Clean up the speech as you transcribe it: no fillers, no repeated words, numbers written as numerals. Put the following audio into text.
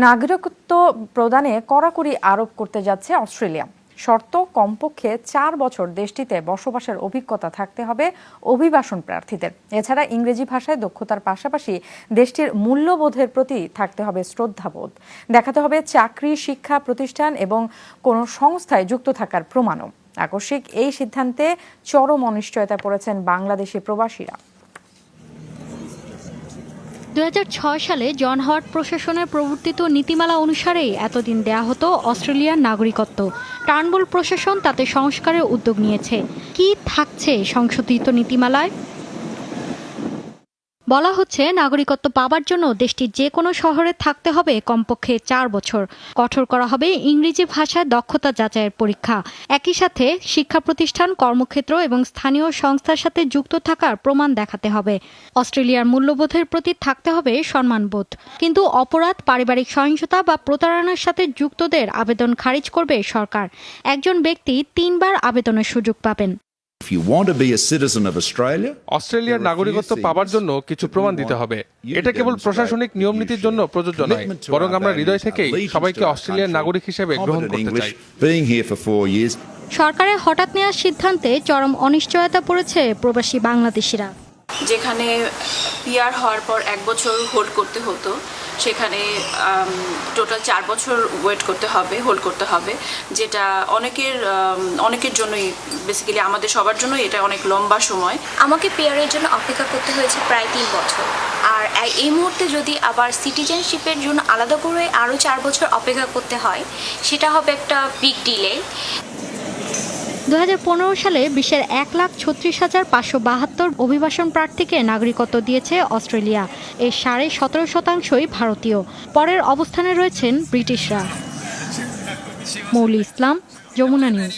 নাগরিকত্ব প্রদানে কড়াকড়ি আরোপ করতে যাচ্ছে অস্ট্রেলিয়া। শর্ত কমপক্ষে 4 বছর দেশটিতে বসবাসের অভিজ্ঞতা থাকতে হবে অভিবাসন প্রার্থীদের। এছাড়া ইংরেজি ভাষায় দক্ষতার পাশাপাশি দেশটির মূল্যবোধের প্রতি থাকতে হবে শ্রদ্ধাবোধ। দেখাতে হবে চাকরি, শিক্ষা প্রতিষ্ঠান এবং কোনো সংস্থায় যুক্ত থাকার প্রমাণও। আকস্মিক এই সিদ্ধান্তে চরম অনিশ্চয়তায় পড়েছেন বাংলাদেশি প্রবাসীরা। 2006 সালে জন হাওয়ার্ড প্রশাসনের প্রবর্তিত নীতিমালা অনুসারেই এতদিন দেয়া হতো অস্ট্রেলিয়ার নাগরিকত্ব। টার্নবুল প্রশাসন তাতে সংস্কারের উদ্যোগ নিয়েছে। কি থাকছে সংশোধিত নীতিমালায়? বলা হচ্ছে, নাগরিকত্ব পাবার জন্য দেশটির যে কোনো শহরে থাকতে হবে কমপক্ষে 4 বছর। কঠোর করা হবে ইংরেজি ভাষায় দক্ষতা যাচাইয়ের পরীক্ষা। একই সাথে শিক্ষা প্রতিষ্ঠান, কর্মক্ষেত্র এবং স্থানীয় সংস্থার সাথে যুক্ত থাকার প্রমাণ দেখাতে হবে। অস্ট্রেলিয়ার মূল্যবোধের প্রতি থাকতে হবে সম্মানবোধ। কিন্তু অপরাধ, পারিবারিক সহিংসতা বা প্রতারণার সাথে যুক্তদের আবেদন খারিজ করবে সরকার। একজন ব্যক্তি 3 বার আবেদনের সুযোগ পাবেন। অস্ট্রেলিয়ার নাগরিকত্ব পাবার জন্য কিছু প্রমাণ দিতে হবে। এটা কেবল প্রশাসনিক নিয়মনীতির জন্য প্রযোজ্য নয়, বরং আমরা হৃদয় থেকেই সবাইকে অস্ট্রেলিয়ার নাগরিক হিসেবে গ্রহণ করতে চাই। সরকারের হঠাৎ নেওয়ার সিদ্ধান্তে চরম অনিশ্চয়তা পড়েছে প্রবাসী বাংলাদেশিরা। যেখানে পিআর হওয়ার পর 1 বছর হোল্ড করতে হতো, সেখানে টোটাল 4 বছর হোল্ড করতে হবে, যেটা অনেকের জন্যই, বেসিক্যালি আমাদের সবার জন্যই এটা অনেক লম্বা সময়। আমাকে পিআরের জন্য অপেক্ষা করতে হয়েছে প্রায় 3 বছর, আর এই মুহূর্তে যদি আবার সিটিজেনশিপের জন্য আলাদা করে আরও 4 বছর অপেক্ষা করতে হয়, সেটা হবে একটা বিগ ডিলে। 2015 সালে বিশ্বের 1,36,572 অভিবাসন প্রার্থীকে নাগরিকত্ব দিয়েছে অস্ট্রেলিয়া। এর 17.5% ভারতীয়। পরের অবস্থানে রয়েছেন ব্রিটিশরা। মৌলি ইসলাম, যমুনা নিউজ।